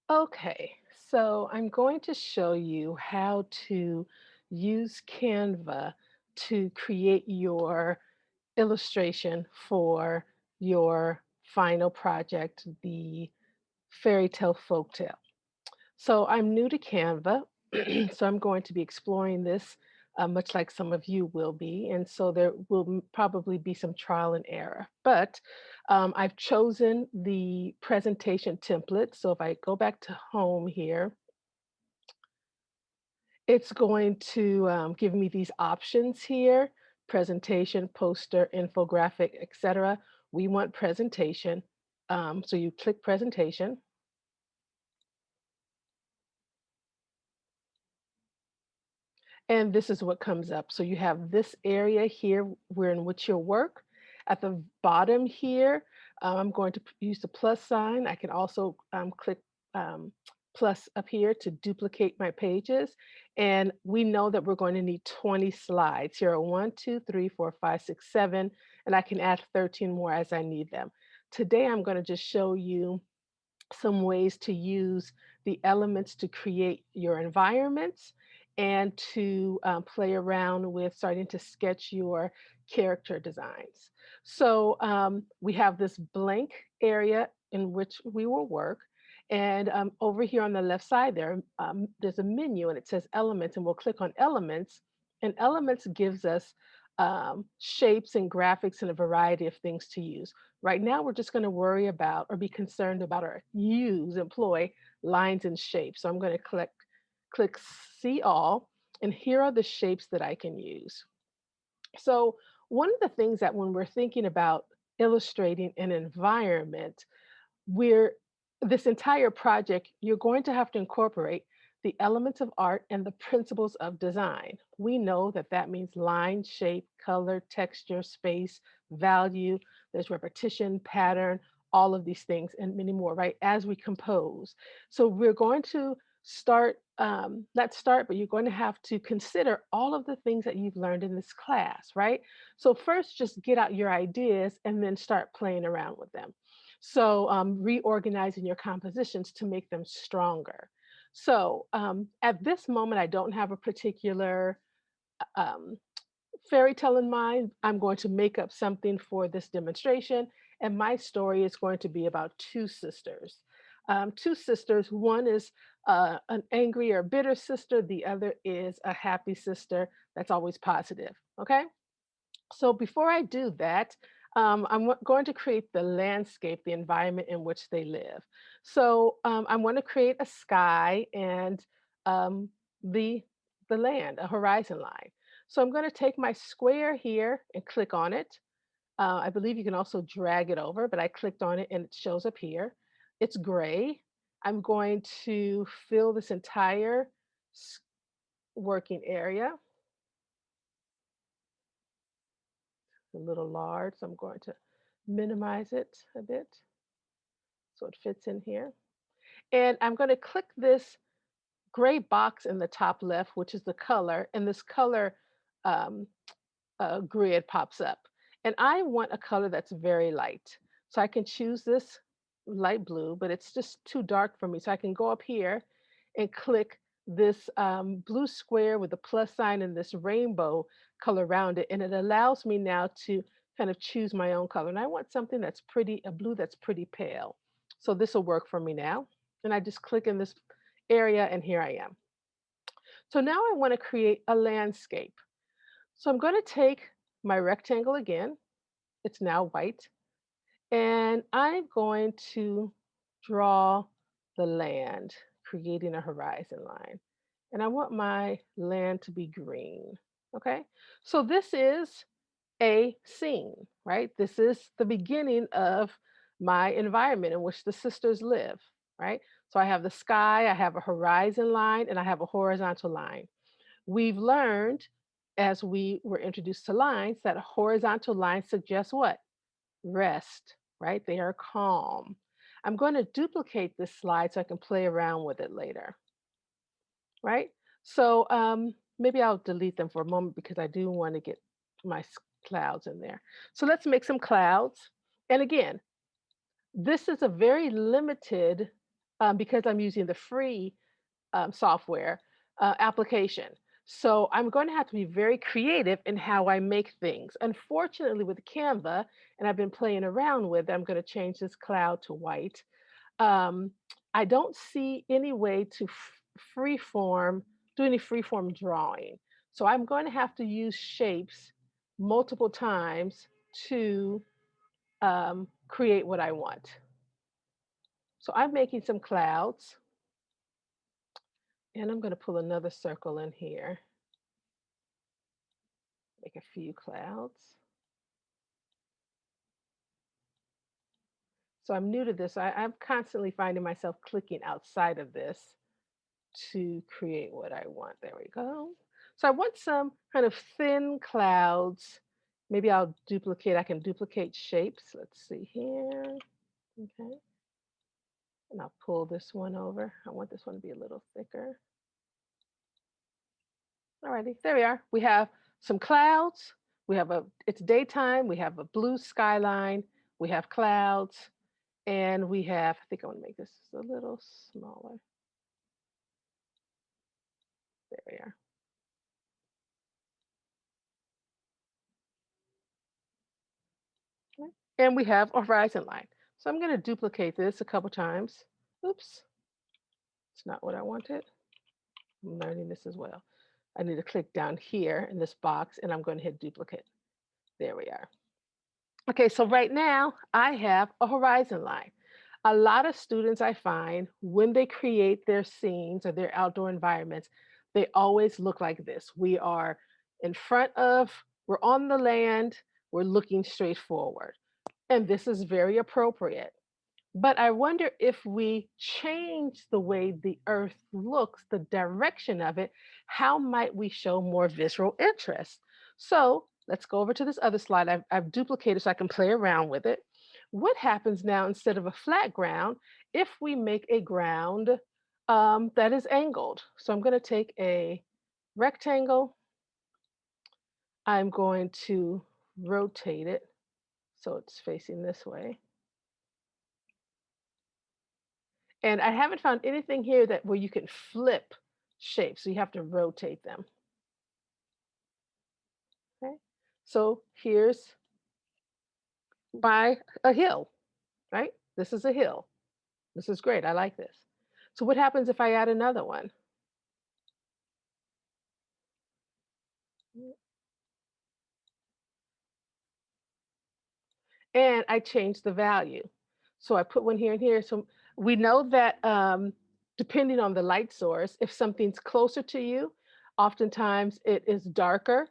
Okay, so I'm going to show you how to use Canva to create your illustration for your final project, the fairy tale folktale. So I'm new to Canva, so I'm going to be exploring this much like some of you will be. And so there will probably be some trial and error. But I've chosen the presentation template. So if I go back to home here, it's going to give me these options here: presentation, poster, infographic, etc. We want presentation. So you click presentation. And this is what comes up. So you have this area here where in which you'll work. At the bottom here, I'm going to use the plus sign. I can also click um, plus up here to duplicate my pages. And we know that we're going to need 20 slides. Here are 1, 2, 3, 4, 5, 6, 7, and I can add 13 more as I need them. Today, I'm going to just show you some ways to use the elements to create your environments and to play around with starting to sketch your character designs. So we have this blank area in which we will work. And over here on the left side there, there's a menu and it says elements, and we'll click on elements. And elements gives us shapes and graphics and a variety of things to use. Right now, we're just going to worry about or be concerned about or employ lines and shapes. So I'm going to click see all, and here are the shapes that I can use. So one of the things that when we're thinking about illustrating an environment, we're this entire project, you're going to have to incorporate the elements of art and the principles of design. We know that that means line, shape, color, texture, space, value, there's repetition, pattern, all of these things and many more, right? As we compose. So we're going to not start, but you're going to have to consider all of the things that you've learned in this class, right? So first, just get out your ideas and then start playing around with them. So reorganizing your compositions to make them stronger. So at this moment, I don't have a particular um, fairy tale in mind. I'm going to make up something for this demonstration, and my story is going to be about two sisters. Two sisters, one is an angry or bitter sister, the other is a happy sister that's always positive. Okay? So before I do that, going to create the landscape, the environment in which they live. So I want to create a sky and um, the the land, a horizon line. So I'm going to take my square here and click on it. I believe you can also drag it over, but I clicked on it and it shows up here. It's gray. I'm going to fill this entire s- working area, a little large, so I'm going to minimize it a bit so it fits in here. And I'm going to click this gray box in the top left, which is the color, and this color um, grid pops up. And I want a color that's very light. So I can choose this light blue, but it's just too dark for me. So I can go up here and click this blue square with a plus sign and this rainbow color around it. And it allows me now to kind of choose my own color. And I want something that's pretty, a blue that's pretty pale. So this will work for me now. And I just click in this area and here I am. So now I want to create a landscape. So I'm going to take my rectangle again. It's now white. And I'm going to draw the land, creating a horizon line. And I want my land to be green. Okay. So this is a scene, right? This is the beginning of my environment in which the sisters live, right? So I have the sky, I have a horizon line, and I have a horizontal line. We've learned as we were introduced to lines that a horizontal line suggests what? Rest, right? They are calm. I'm going to duplicate this slide so I can play around with it later, right? So maybe I'll delete them for a moment because I do want to get my clouds in there. So let's make some clouds. And again, this is a very limited because I'm using the free software application. So I'm going to have to be very creative in how I make things. Unfortunately, with Canva, and I've been playing around with, I'm going to change this cloud to white. Um, I don't see any way to freeform, do any freeform drawing. So I'm going to have to use shapes multiple times to create what I want. So I'm making some clouds, and I'm going to pull another circle in here, make a few clouds. So I'm new to this. I'm constantly finding myself clicking outside of this to create what I want. There we go. So I want some kind of thin clouds. Maybe I can duplicate shapes. Let's see here. Okay. And I'll pull this one over. I want this one to be a little thicker. Alrighty, there we are. We have some clouds. It's daytime. We have a blue skyline. We have clouds. And I think I want to make this a little smaller. There we are. Okay. And we have a horizon line. So I'm going to duplicate this a couple times. Oops, it's not what I wanted. I'm learning this as well. I need to click down here in this box and I'm going to hit duplicate. There we are. Okay, so right now I have a horizon line. A lot of students I find when they create their scenes or their outdoor environments, they always look like this. In front of, we're on the land, we're looking straight forward. And this is very appropriate. But I wonder if we change the way the earth looks, the direction of it, how might we show more visceral interest? So let's go over to this other slide. I've duplicated so I can play around with it. What happens now instead of a flat ground if we make a ground that is angled? So I'm going to take a rectangle. I'm going to rotate it so it's facing this way. And I haven't found anything here that where you can flip shapes, so you have to rotate them. Okay. So here's a hill, right? This is a hill. This is great. I like this. So what happens if I add another one? And I change the value. So I put one here and here. So we know that depending on the light source, if something's closer to you, oftentimes it is darker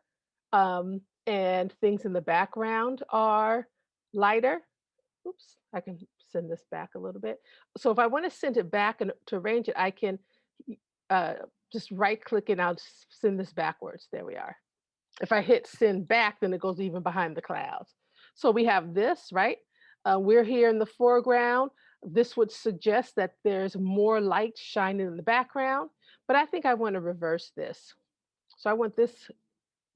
and things in the background are lighter. Oops, I can send this back a little bit. So if I want to send it back and to arrange it, I can uh, just right click and I'll send this backwards. There we are. If I hit send back, then it goes even behind the clouds. So we have this, right? We're here in the foreground. This would suggest that there's more light shining in the background, but I think I want to reverse this. So I want this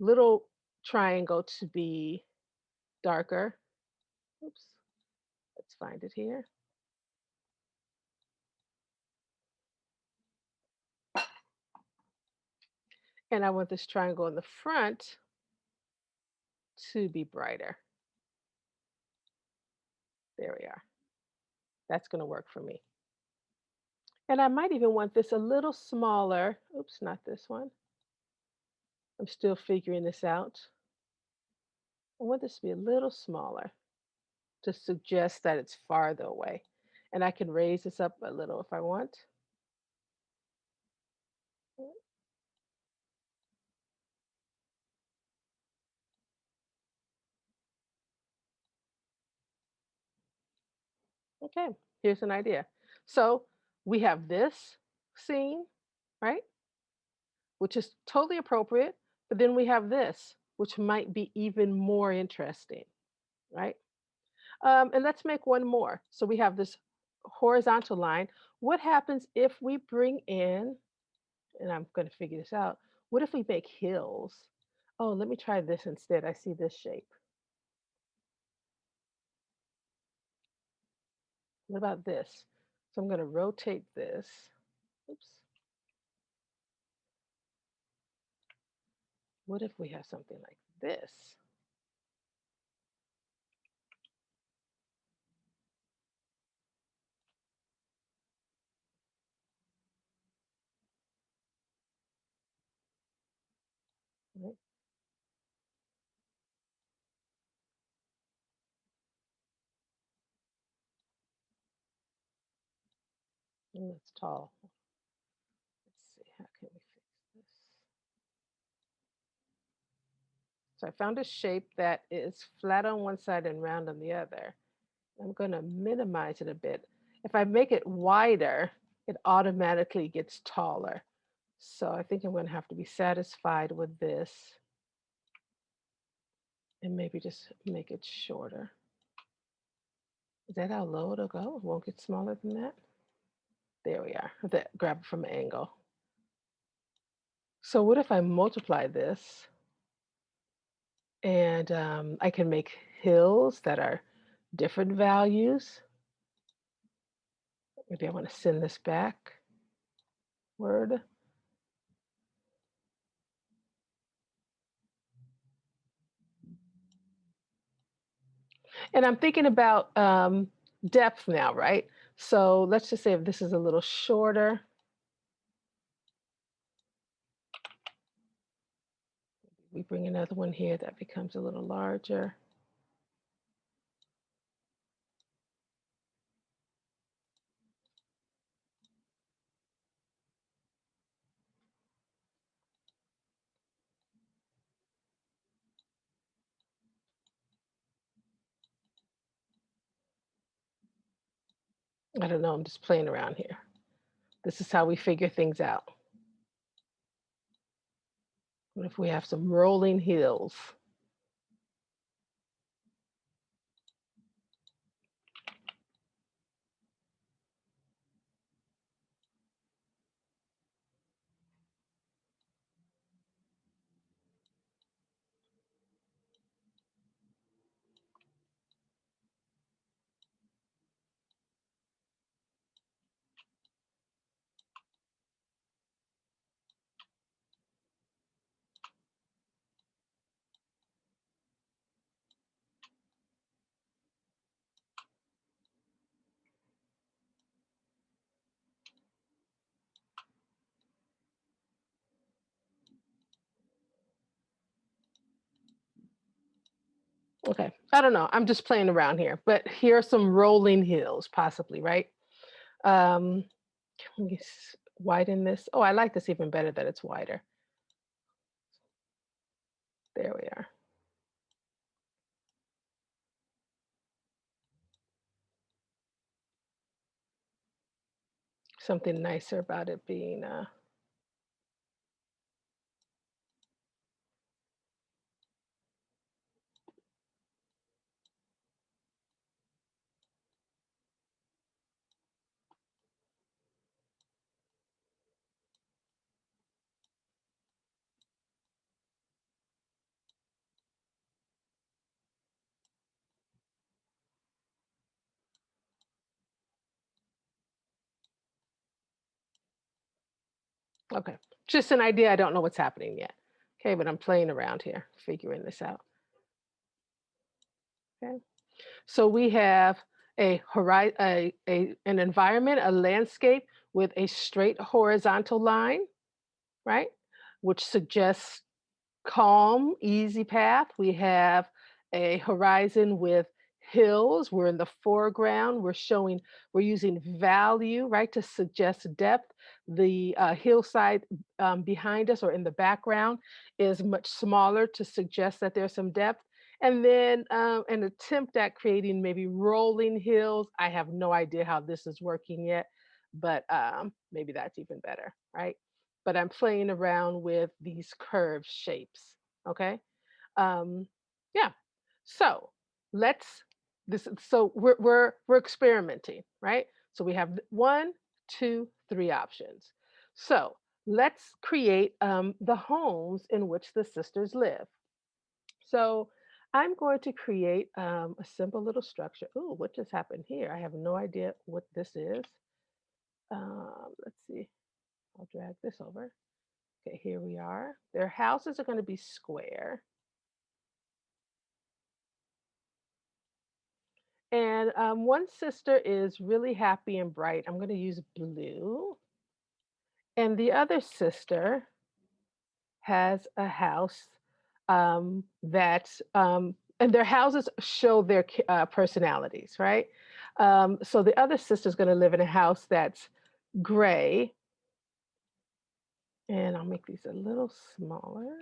little triangle to be darker. Oops, let's find it here. And I want this triangle in the front to be brighter. There we are. That's going to work for me. And I might even want this a little smaller. Oops, not this one. I'm still figuring this out. I want this to be a little smaller to suggest that it's farther away. And I can raise this up a little if I want. Okay, here's an idea. So we have this scene, right? Which is totally appropriate. But then we have this, which might be even more interesting, right? And let's make one more. So we have this horizontal line. What happens if we bring in, and I'm going to figure this out, what if we make hills? Oh, let me try this instead. I see this shape. What about this? So I'm going to rotate this. Oops. What if we have something like this? Right? And it's tall. Let's see, how can we fix this? So I found a shape that is flat on one side and round on the other. I'm going to minimize it a bit. If I make it wider, it automatically gets taller. So I think I'm going to have to be satisfied with this and maybe just make it shorter. Is that how low it'll go? It won't get smaller than that? There we are. Grab it from an angle. So what if I multiply this and I can make hills that are different values? Maybe I want to send this backward. And I'm thinking about depth now, right? So let's just say if this is a little shorter, we bring another one here that becomes a little larger. I don't know, I'm just playing around here. This is how we figure things out. What if we have some rolling hills? Okay, I don't know. I'm just playing around here, but here are some rolling hills, possibly, right? Um, can we widen this? Oh, I like this even better that it's wider. There we are. Something nicer about it being okay. Just an idea. I don't know what's happening yet. Okay, but I'm playing around here, figuring this out. Okay. So we have an environment, a landscape with a straight horizontal line, right? Which suggests calm, easy path. We have a horizon with hills. We're in the foreground. We're using value, right, to suggest depth. The hillside behind us or in the background is much smaller to suggest that there's some depth. And then an attempt at creating maybe rolling hills. I have no idea how this is working yet, but maybe that's even better, right? But I'm playing around with these curved shapes. Okay. Um, yeah. So let's so we're experimenting, right? So we have one, two, three options. So let's create the homes in which the sisters live. So I'm going to create a simple little structure. Ooh, what just happened here? I have no idea what this is. Let's see. I'll drag this over. Okay, here we are. Their houses are going to be square. And one sister is really happy and bright. I'm going to use blue. And the other sister has a house and their houses show their personalities, right? So the other sister's going to live in a house that's gray. And I'll make these a little smaller.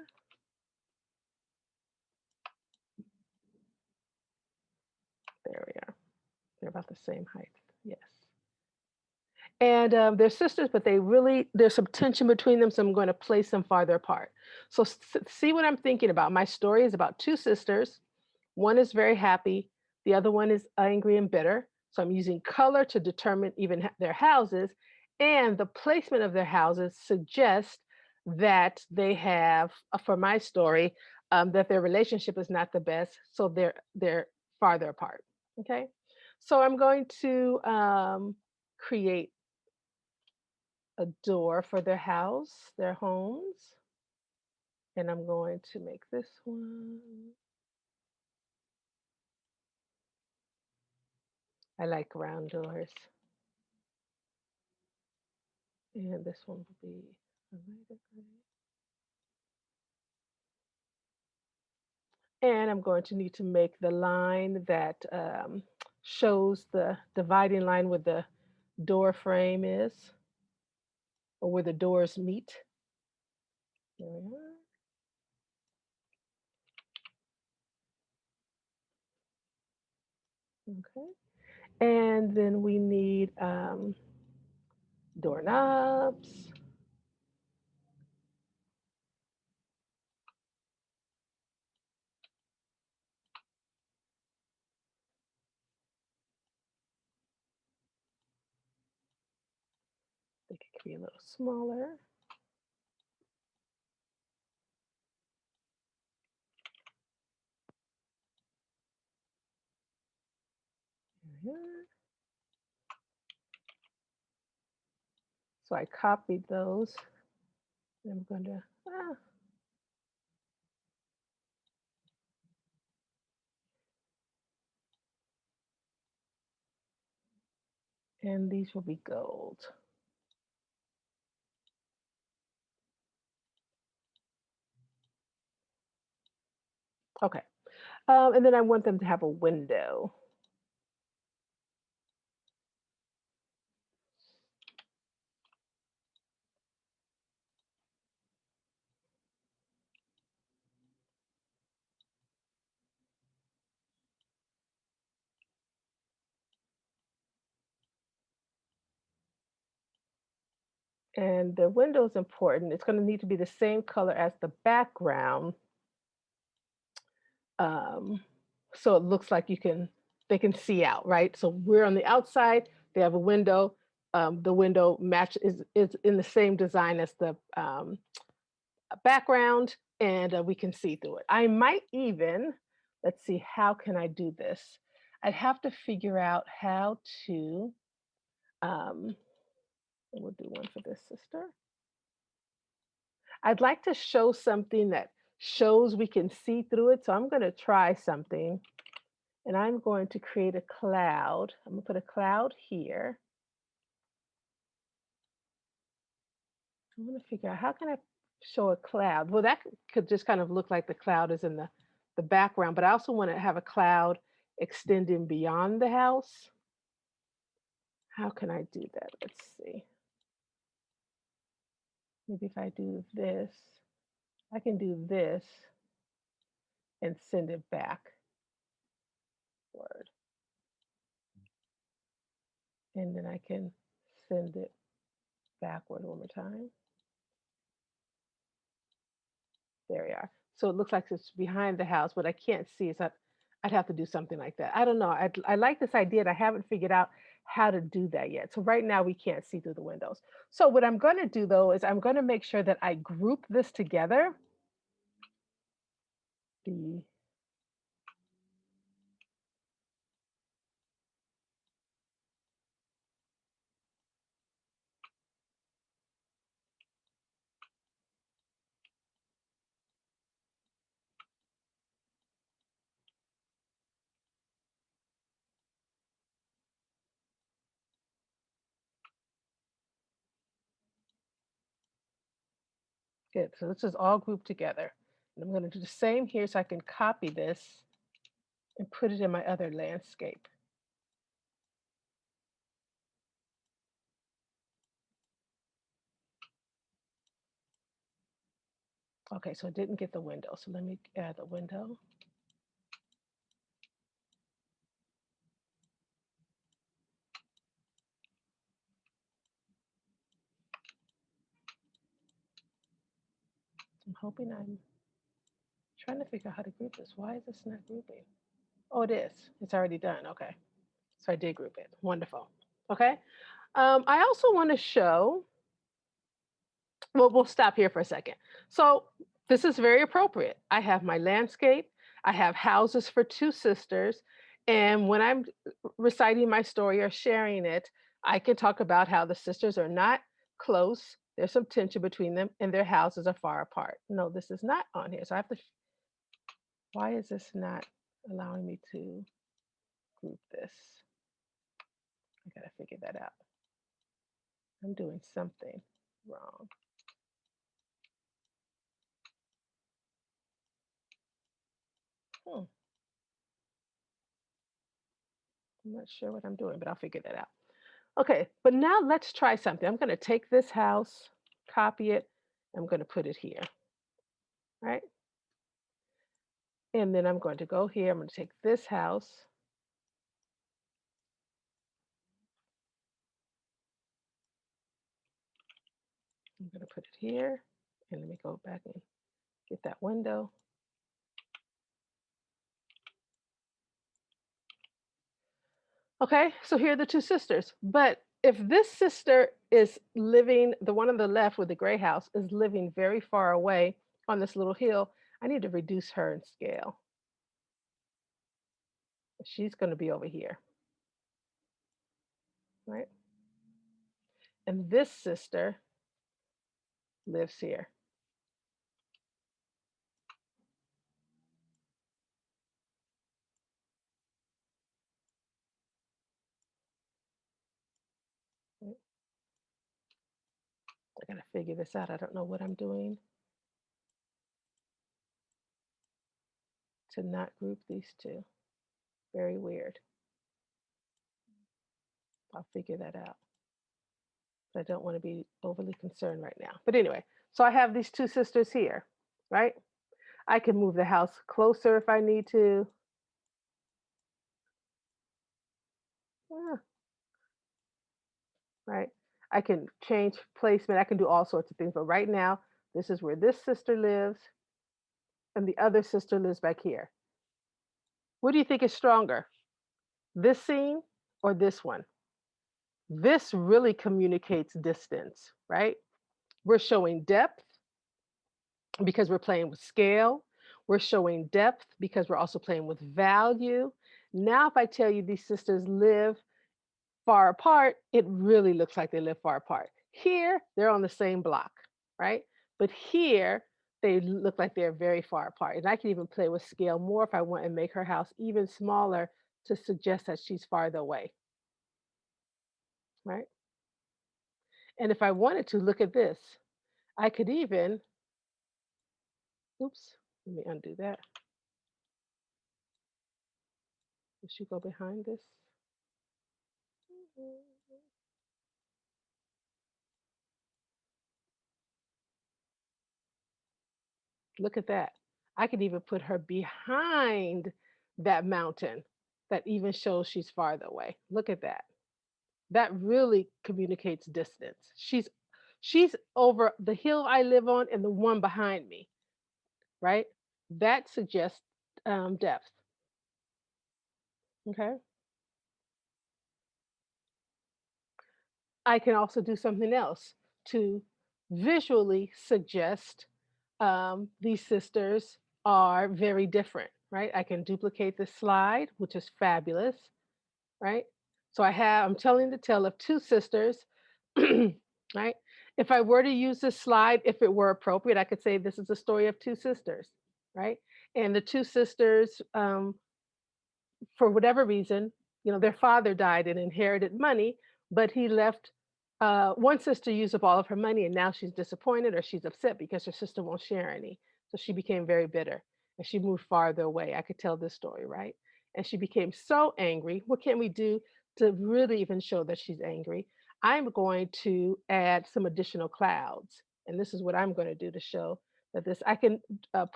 There we are. They're about the same height. Yes. And they're sisters, but there's some tension between them, so I'm going to place them farther apart. So see what I'm thinking about. My story is about two sisters. One is very happy, the other one is angry and bitter. So I'm using color to determine even their houses, and the placement of their houses suggests that they have, for my story, that their relationship is not the best, so they're farther apart. Okay, so I'm going to create a door for their house, their homes. And I'm going to make this one. I like round doors. And this one will be a lighter gray. And I'm going to need to make the line that shows the dividing line where the door frame is, or where the doors meet. There we are. Okay. And then we need doorknobs. They could be a little smaller. There we are. So I copied those. I'm going to, and these will be gold. Okay. And then I want them to have a window. And the window is important. It's going to need to be the same color as the background. Um, so it looks like they can see out, right? So we're on the outside, they have a window. The window is in the same design as the background, and we can see through it. I might even, let's see, how can I do this? I'd have to figure out how to, um, we'll do one for this sister. I'd like to show something that shows we can see through it. So I'm going to try something, and I'm going to create a cloud. I'm going to put a cloud here. I want to figure out how can I show a cloud. Well, that could just kind of look like the cloud is in the background, but I also want to have a cloud extending beyond the house. How can I do that? Let's see. Maybe if I do this, I can do this and send it backward. And then I can send it backward one more time. There we are. So it looks like it's behind the house, but I can't see. So I'd have to do something like that. I don't know. I like this idea, and I haven't figured out how to do that yet. So right now we can't see through the windows. So what I'm going to do though is I'm going to make sure that I group this together. The Good. So this is all grouped together. And I'm going to do the same here so I can copy this and put it in my other landscape. Okay, so I didn't get the window. So let me add the window. I'm hoping I'm trying to figure out how to group this. Why is this not grouping? Oh, it is. It's already done. Okay. So I did group it. Wonderful. Okay. I also want to show, well, we'll stop here for a second. So this is very appropriate. I have my landscape, I have houses for two sisters, and when I'm reciting my story or sharing it, I can talk about how the sisters are not close. There's some tension between them, and their houses are far apart. No, this is not on here. So I have to, why is this not allowing me to group this? I gotta figure that out. I'm doing something wrong. Hmm, I'm not sure what I'm doing, but I'll figure that out. Okay, but now let's try something. I'm going to take this house, copy it, I'm going to put it here, right? And then I'm going to go here. I'm going to take this house. I'm going to put it here. And let me go back and get that window. Okay, so here are the two sisters. But if this sister is living, the one on the left with the gray house is living very far away on this little hill, I need to reduce her in scale. She's going to be over here, right? And this sister lives here. Right? I gotta figure this out. I don't know what I'm doing to not group these two. Very weird. I'll figure that out. But I don't want to be overly concerned right now. But anyway, so I have these two sisters here, right? I can move the house closer if I need to. Yeah, right? I can change placement. I can do all sorts of things. But right now, this is where this sister lives, and the other sister lives back here. What do you think is stronger? This scene or this one? This really communicates distance, right? We're showing depth because we're playing with scale. We're showing depth because we're also playing with value. Now, if I tell you these sisters live far apart, it really looks like they live far apart. Here, they're on the same block, right? But here, they look like they're very far apart. And I can even play with scale more if I want and make her house even smaller to suggest that she's farther away, right? And if I wanted to, look at this. I could even, oops, let me undo that. Will she go behind this? Look at that. I could even put her behind that mountain that even shows she's farther away. Look at that. That really communicates distance. She's over the hill I live on and the one behind me, right? That suggests depth. Okay. I can also do something else to visually suggest these sisters are very different, right? I can duplicate this slide, which is fabulous, right? So I'm telling the tale of two sisters, right? If I were to use this slide, if it were appropriate, I could say this is a story of two sisters, right? And the two sisters, for whatever reason, their father died and inherited money, but he left One sister used up all of her money and now she's disappointed or she's upset because her sister won't share any. So she became very bitter and she moved farther away. I could tell this story, right? And she became so angry. What can we do to really even show that she's angry? I'm going to add some additional clouds. And this is what I'm going to do to show that this, I can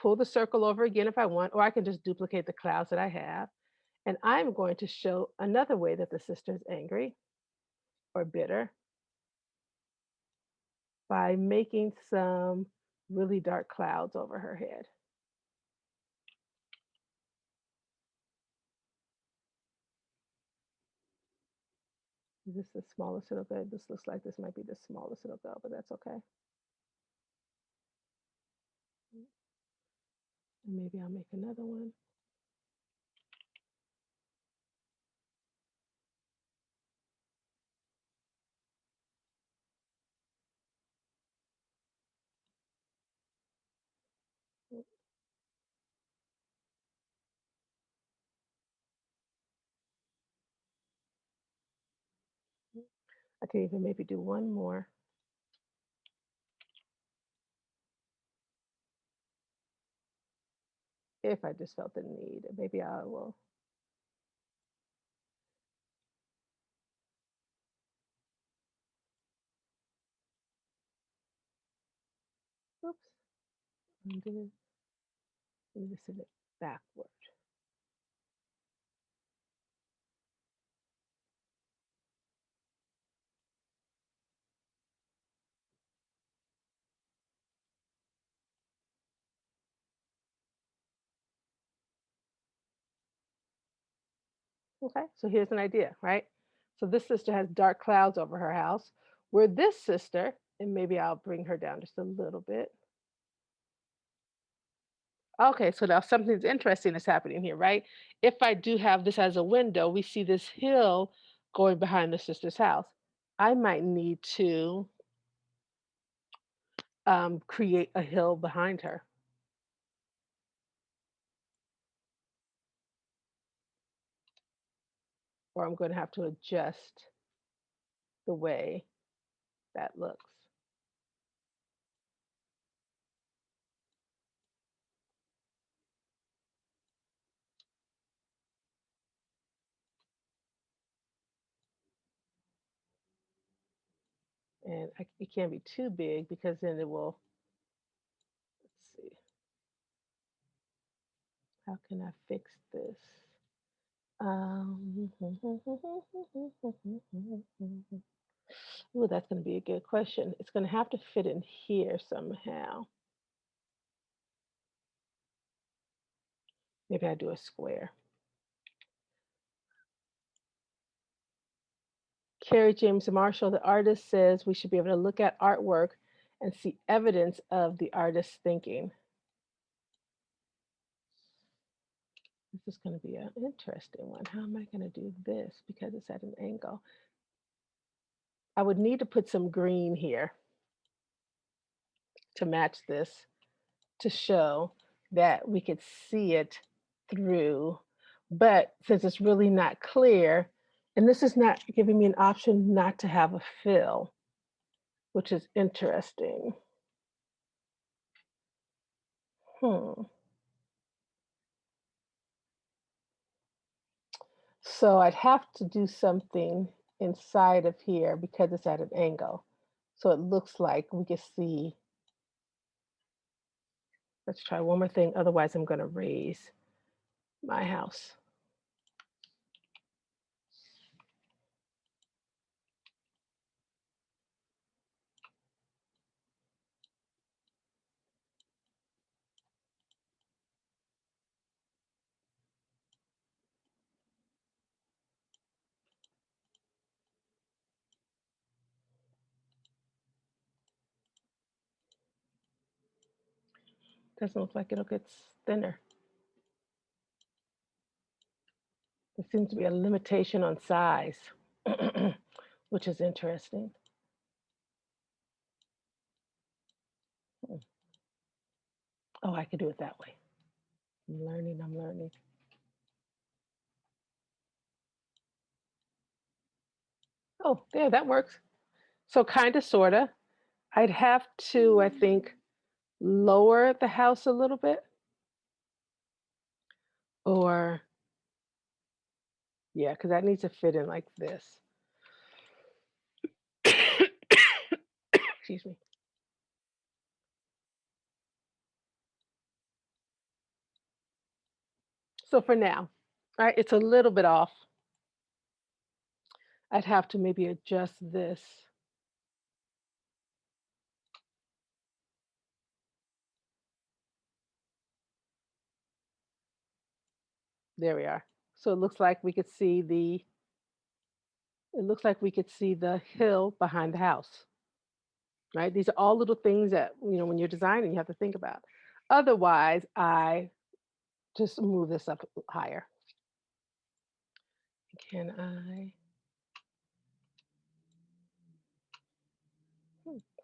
pull the circle over again if I want, or I can just duplicate the clouds that I have. And I'm going to show another way that the sister is angry or bitter by making some really dark clouds over her head. Is this the smallest it'll go? This looks like this might be the smallest it'll go, but that's okay. And maybe I'll make another one. I can even maybe do one more if I just felt the need. Maybe I will. Oops. Undo. Let me send it backward. Okay. So here's an idea, right? So this sister has dark clouds over her house, where this sister, and maybe I'll bring her down just a little bit. Okay, so now something's interesting is happening here, right? If I do have this as a window, we see this hill going behind the sister's house. I might need to create a hill behind her, or I'm going to have to adjust the way that looks. And it can't be too big because then it will, let's see, how can I fix this? Um, oh, that's going to be a good question. It's going to have to fit in here somehow. Maybe I do a square. Carrie James Marshall, the artist, says we should be able to look at artwork and see evidence of the artist's thinking. This is going to be an interesting one. How am I going to do this because it's at an angle? I would need to put some green here to match this to show that we could see it through. But since it's really not clear, and this is not giving me an option not to have a fill, which is interesting. Hmm. So I'd have to do something inside of here because it's at an angle. So it looks like we can see. Let's try one more thing. Otherwise, I'm going to raise my house. Doesn't look like it'll get thinner. There seems to be a limitation on size, which is interesting. Hmm. Oh, I could do it that way. I'm learning, I'm learning. Oh, there, that works. So kind of, sort of. I'd have to, I think, lower the house a little bit, or yeah, because that needs to fit in like this. Excuse me. So for now, right, it's a little bit off. I'd have to maybe adjust this. There we are. So it looks like we could see the hill behind the house, right? These are all little things that, when you're designing, you have to think about. Otherwise, I just move this up higher. Can I?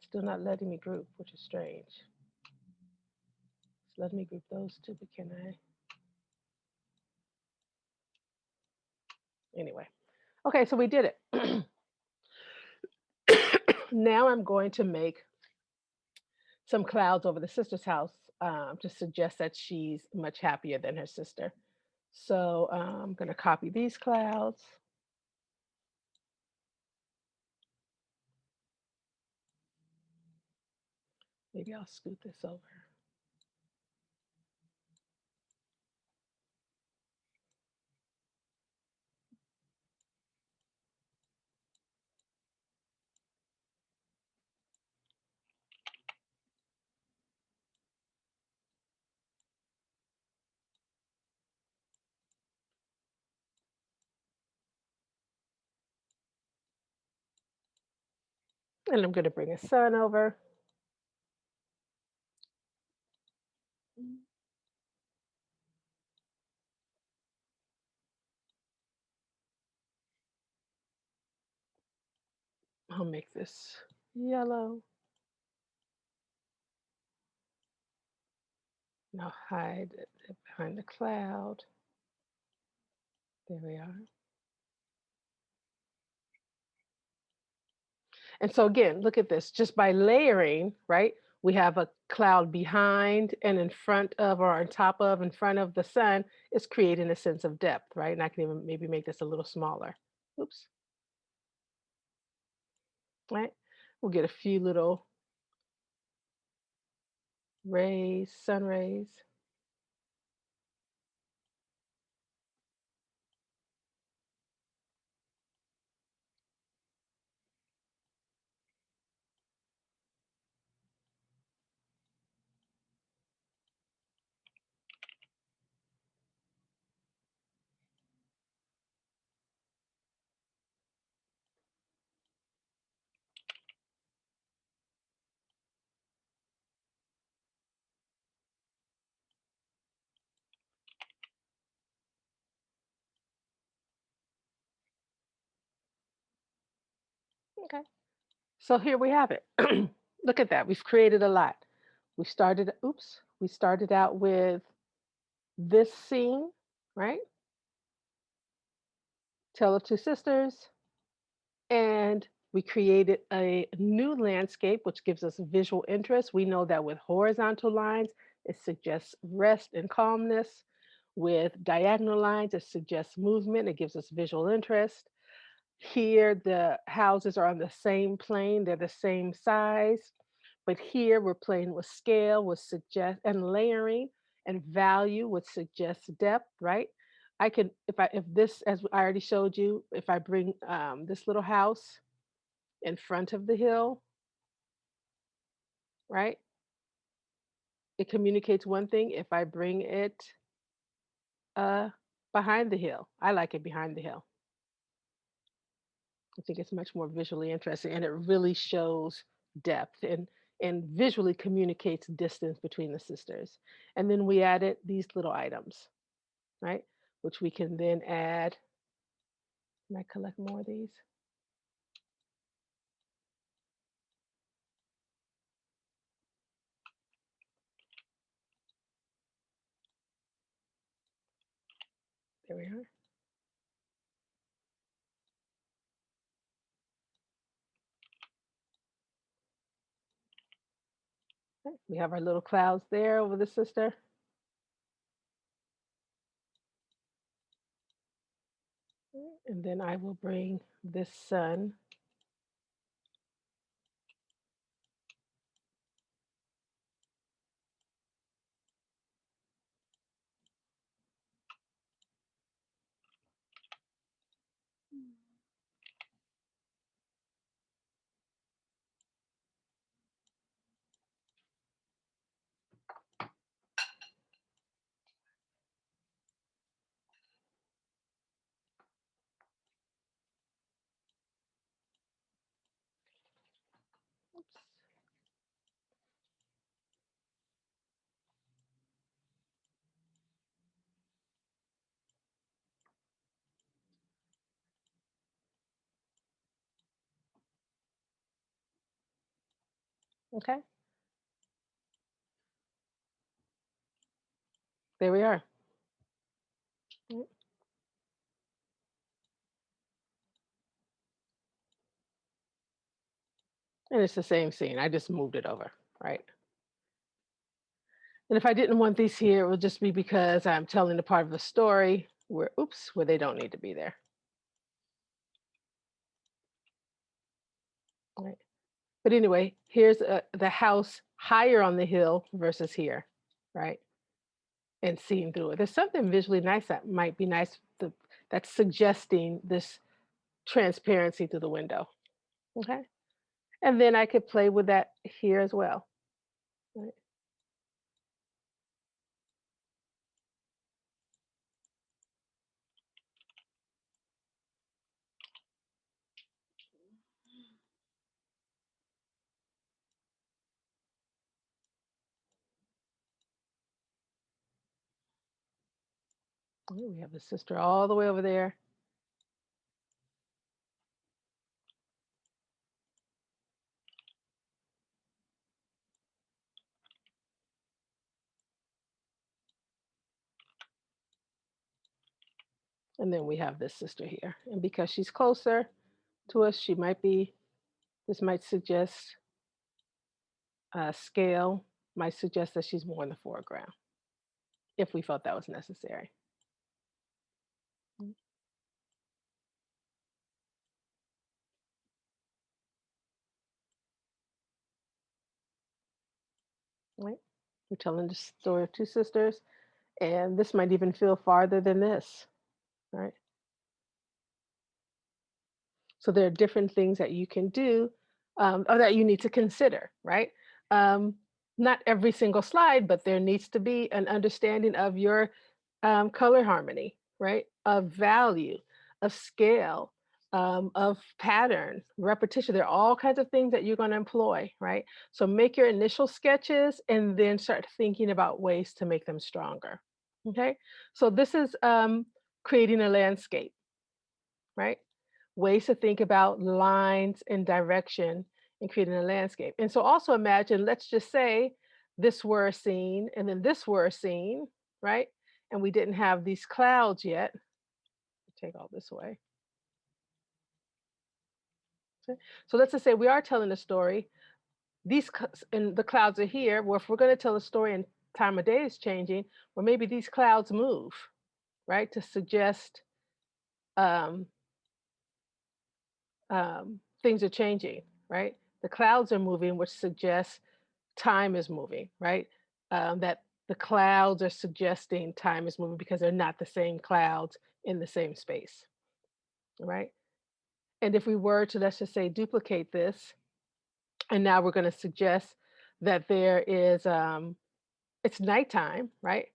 Still not letting me group, which is strange. It's letting me group those two, but can I? Anyway. Okay, so we did it. Now I'm going to make some clouds over the sister's house to suggest that she's much happier than her sister. So I'm going to copy these clouds. Maybe I'll scoot this over. And I'm going to bring a sun over. I'll make this yellow. And I'll hide it behind the cloud. There we are. And so again, look at this. Just by layering, right? We have a cloud behind and in front of, or on top of, in front of the sun. It's creating a sense of depth, right? And I can even maybe make this a little smaller. Oops, right? We'll get a few little rays, sun rays. Okay. So here we have it. Look at that. We've created a lot. We started out with this scene, right? Tale of Two Sisters. And we created a new landscape, which gives us visual interest. We know that with horizontal lines, it suggests rest and calmness. With diagonal lines, it suggests movement. It gives us visual interest. Here, the houses are on the same plane, they're the same size. But here, we're playing with scale, would suggest, and layering and value would suggest depth, right? I can, if this, as I already showed you, if I bring this little house in front of the hill, right? It communicates one thing. If I bring it uh, behind the hill, I like it behind the hill. I think it's much more visually interesting, and it really shows depth and visually communicates distance between the sisters. And then we added these little items, right? Which we can then add. Can I collect more of these? There we are. We have our little clouds there over the sister. And then I will bring this sun. Okay, there we are. Mm, and it's the same scene. I just moved it over, right? And if I didn't want these here, it would just be because I'm telling a part of the story where, oops, where they don't need to be there. Right. But anyway, here's the house higher on the hill versus here, right? And seeing through it. There's something visually nice that might be nice that's suggesting this transparency through the window. Okay. And then I could play with that here as well. Right. We have the sister all the way over there. And then we have this sister here. And because she's closer to us, she might be, this might suggest scale, might suggest that she's more in the foreground if we felt that was necessary. Mm, right? We're telling the story of two sisters, and this might even feel farther than this, right? So there are different things that you can do or that you need to consider, right? Um, Not every single slide, but there needs to be an understanding of your color harmony, right? Of value, of scale, of pattern, repetition. There are all kinds of things that you're going to employ, right? So make your initial sketches and then start thinking about ways to make them stronger. Okay. So this is creating a landscape, right? Ways to think about lines and direction in creating a landscape. And so also imagine, let's just say this were a scene and then this were a scene, right? And we didn't have these clouds yet. Take all this away. Okay. So let's just say we are telling a story. And the clouds are here. Well, if we're going to tell a story and time of day is changing, well, maybe these clouds move, right? To suggest um, things are changing, right? The clouds are moving, which suggests time is moving, right? That the clouds are suggesting time is moving because they're not the same clouds in the same space, right? And if we were to, let's just say, duplicate this, and now we're going to suggest that there is, it's nighttime, right?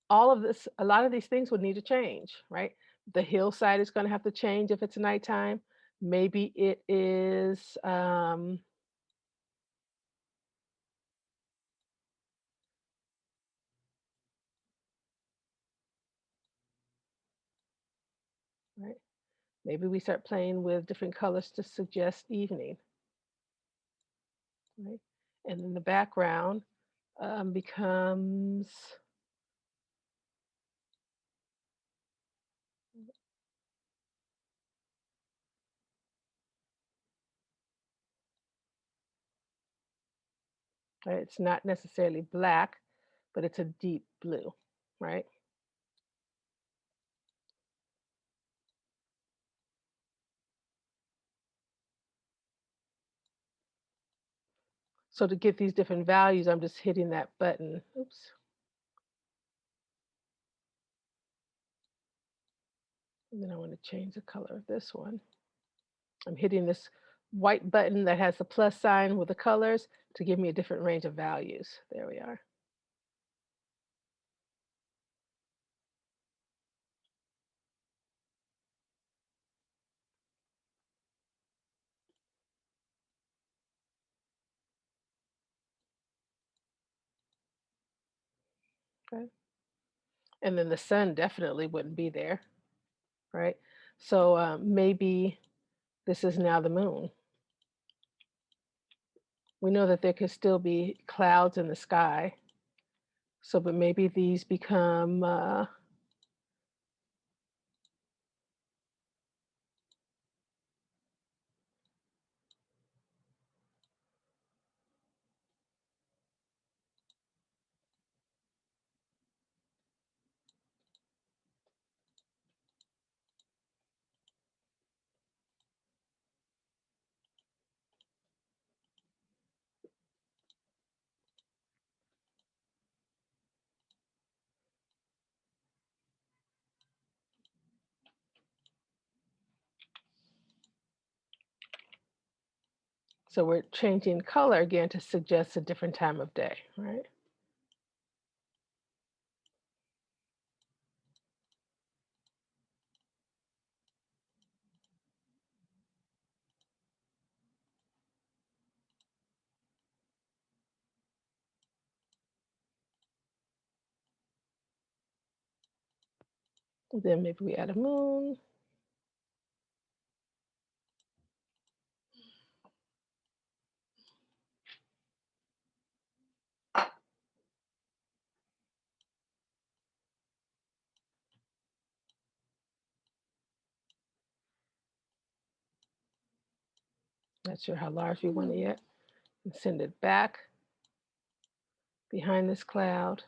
All of this, a lot of these things would need to change, right? The hillside is going to have to change if it's nighttime. Maybe it is, right? Maybe we start playing with different colors to suggest evening, right? And then the background becomes right? It's not necessarily black, but it's a deep blue, right? So to get these different values, I'm just hitting that button. Oops. And then I want to change the color of this one. I'm hitting this white button that has the plus sign with the colors to give me a different range of values. There we are. Okay. And then the sun definitely wouldn't be there, right? So maybe this is now the moon. We know that there could still be clouds in the sky. So, but maybe these become, so we're changing color again to suggest a different time of day, right? Then maybe we add a moon. Not sure how large we want it yet. And send it back behind this cloud.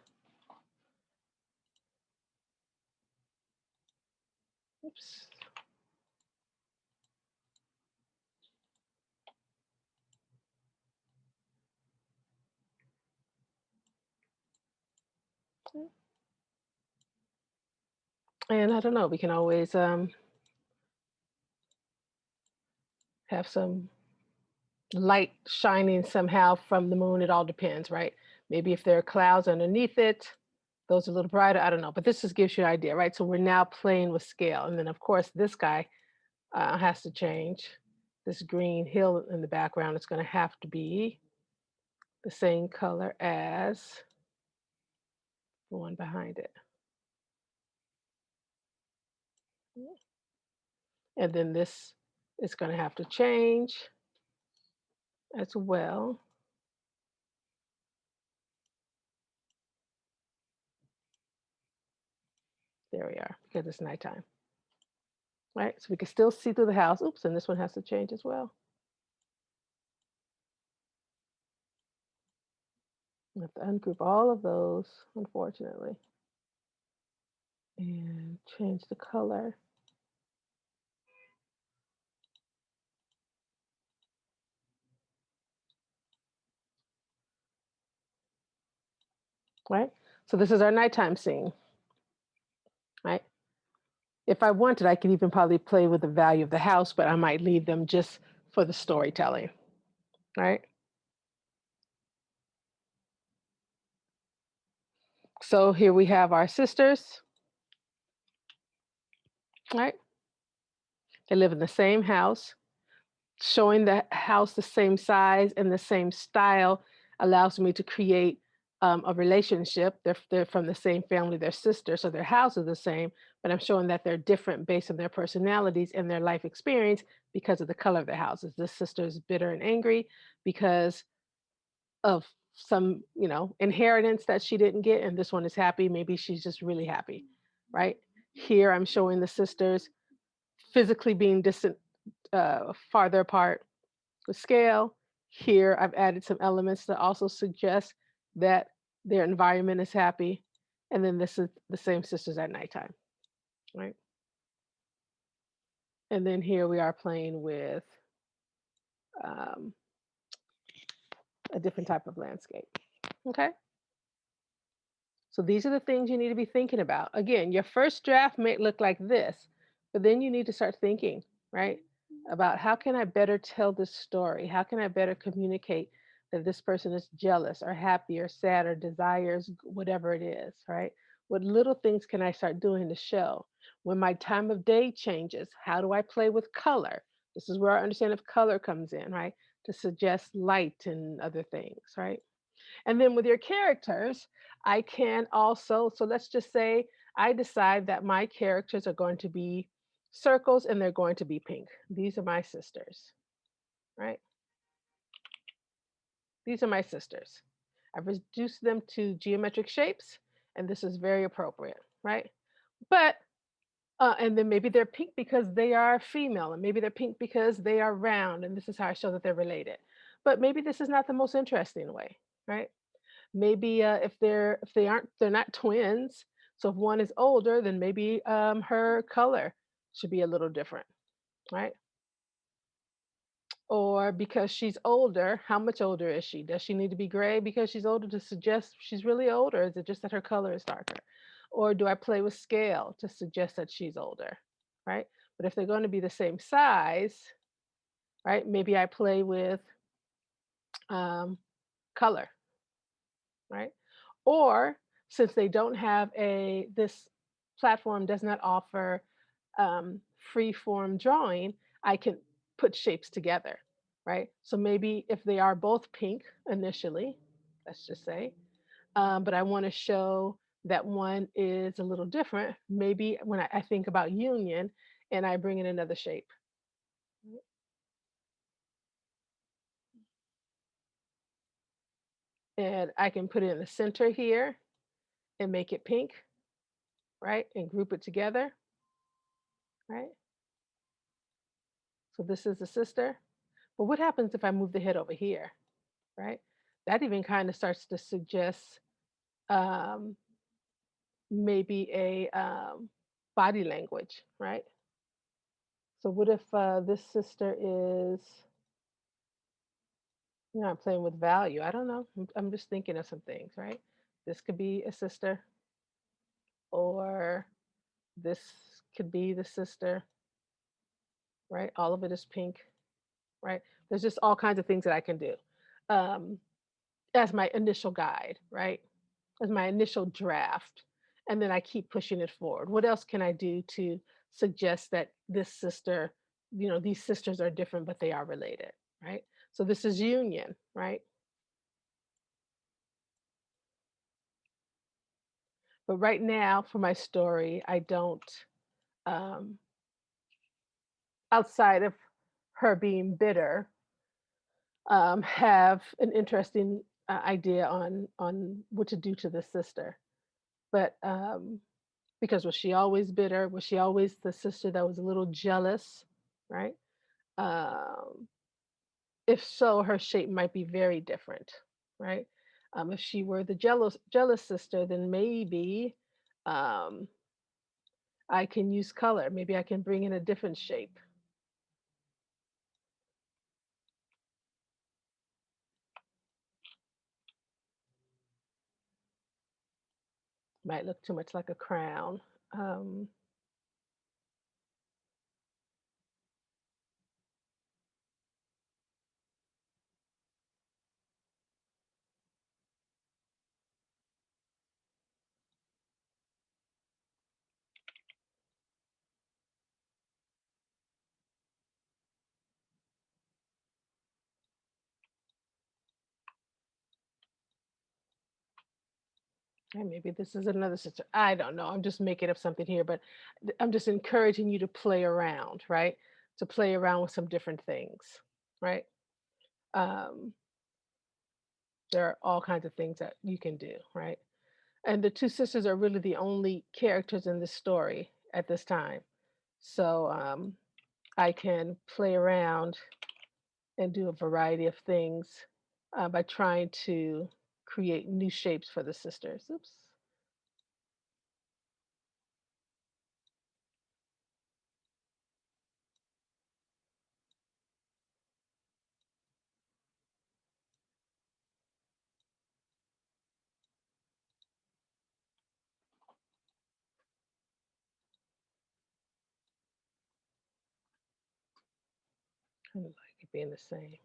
Oops. And I don't know, we can always have some light shining somehow from the moon. It all depends, right? Maybe if there are clouds underneath it, those are a little brighter. I don't know, but this just gives you an idea, right? So we're now playing with scale. And then, of course, this guy has to change. This green hill in the background is going to have to be the same color as the one behind it. And then this is going to have to change as well. There we are, because it's nighttime, right? So we can still see through the house. Oops, and this one has to change as well. We have to ungroup all of those, unfortunately, and change the color, right? So this is our nighttime scene, right? If I wanted, I could even probably play with the value of the house, but I might leave them just for the storytelling, right? So here we have our sisters, right? They live in the same house. Showing the house the same size and the same style allows me to create a relationship. They're from the same family, they're sisters, so their house is the same, but I'm showing that they're different based on their personalities and their life experience because of the color of their houses. This sister is bitter and angry because of some, inheritance that she didn't get, and this one is happy. Maybe she's just really happy, right? Here I'm showing the sisters physically being distant, farther apart with scale. Here, I've added some elements that also suggest that their environment is happy. And then this is the same sisters at nighttime, right? And then here we are playing with um, a different type of landscape. Okay. So these are the things you need to be thinking about. Again, your first draft may look like this, but then you need to start thinking, right? About how can I better tell this story? How can I better communicate that this person is jealous or happy or sad or desires whatever it is, right? What little things can I start doing to show? When my time of day changes, how do I play with color? This is where our understanding of color comes in, right? To suggest light and other things, right? And then with your characters, I can also, so let's just say I decide that my characters are going to be circles and they're going to be pink. These are my sisters, right? These are my sisters. I've reduced them to geometric shapes, and this is very appropriate, right? But, and then maybe they're pink because they are female, and maybe they're pink because they are round, and this is how I show that they're related. But maybe this is not the most interesting way, right? Maybe if they're not twins. So if one is older, then maybe her color should be a little different, right? Or because she's older, how much older is she? Does she need to be gray because she's older to suggest she's really older? Is it just that her color is darker? Or do I play with scale to suggest that she's older, right? But if they're going to be the same size, right? Maybe I play with um, color, right? Or since they don't have this platform does not offer free form drawing, I can put shapes together, right? So maybe if they are both pink initially, let's just say, but I want to show that one is a little different, maybe when I think about union and I bring in another shape. And I can put it in the center here and make it pink, right? And group it together, right? So this is the sister. But what happens if I move the head over here, right? That even kind of starts to suggest um, maybe a body language, right? So what if this sister is, I'm playing with value. I don't know. I'm just thinking of some things, right? This could be a sister, or this could be the sister, right? All of it is pink, right? There's just all kinds of things that I can do um, as my initial guide, right? As my initial draft, and then I keep pushing it forward. What else can I do to suggest that this sister, these sisters are different, but they are related, right? So this is union, right? But right now, for my story, I don't, um, outside of her being bitter, have an interesting idea on what to do to this sister. But because was she always bitter? Was she always the sister that was a little jealous, right? Um, if so, her shape might be very different, right? If she were the jealous sister, then maybe um, I can use color. Maybe I can bring in a different shape. Might look too much like a crown. Um, and maybe this is another sister. I don't know. I'm just making up something here, but I'm just encouraging you to play around, right? To play around with some different things, right? Um, there are all kinds of things that you can do, right? And the two sisters are really the only characters in this story at this time. So I can play around and do a variety of things by trying to create new shapes for the sisters. Oops. Kind of like it being the same.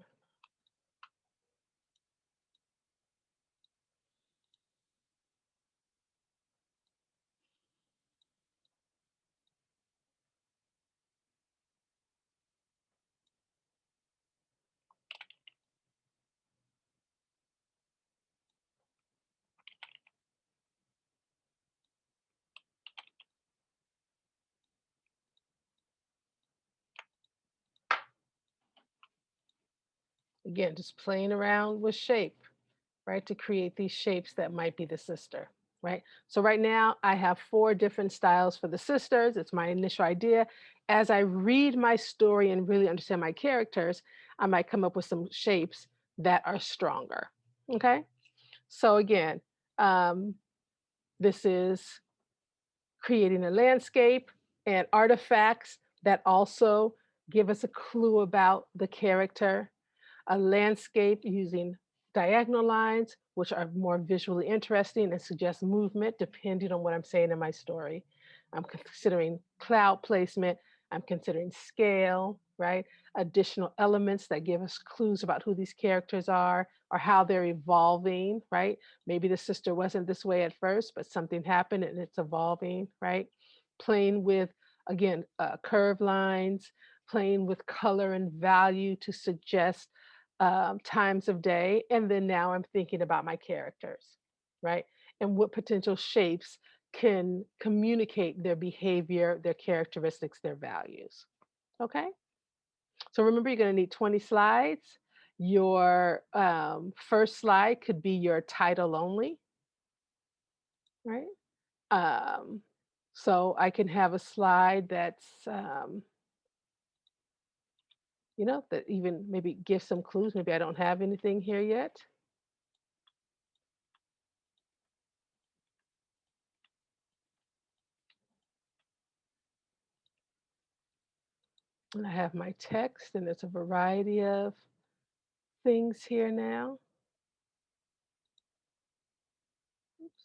Again, just playing around with shape, right, to create these shapes that might be the sister, right? So right now I have 4 different styles for the sisters. It's my initial idea. As I read my story and really understand my characters, I might come up with some shapes that are stronger. Okay? So again, um, this is creating a landscape and artifacts that also give us a clue about the character, a landscape using diagonal lines, which are more visually interesting and suggest movement depending on what I'm saying in my story. I'm considering cloud placement, I'm considering scale, right? Additional elements that give us clues about who these characters are or how they're evolving, right? Maybe the sister wasn't this way at first, but something happened and it's evolving, right? Playing with, again, curved lines, playing with color and value to suggest times of day. And then now I'm thinking about my characters, right? And what potential shapes can communicate their behavior, their characteristics, their values. Okay. So remember, you're going to need 20 slides. Your first slide could be your title only, right? Um, so I can have a slide that's, that even maybe gives some clues. Maybe I don't have anything here yet. And I have my text, and there's a variety of things here now. Oops.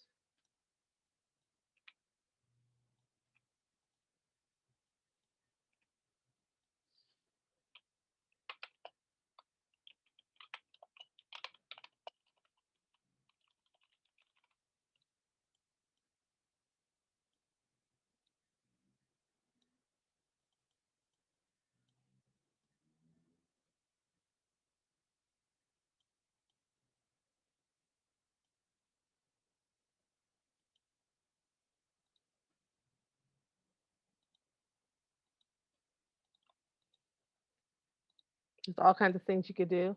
There's all kinds of things you could do.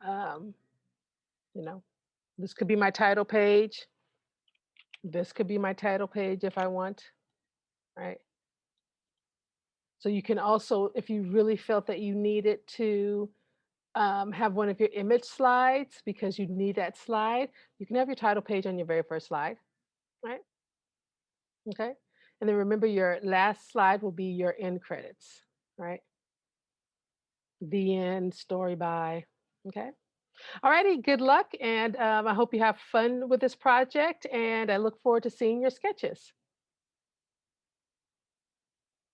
Um, you know, this could be my title page. This could be my title page if I want, right? So you can also, if you really felt that you needed to have one of your image slides because you need that slide, you can have your title page on your very first slide, right? Okay. And then remember, your last slide will be your end credits, right? The end, story by. Okay. All righty. Good luck. And I hope you have fun with this project. And I look forward to seeing your sketches.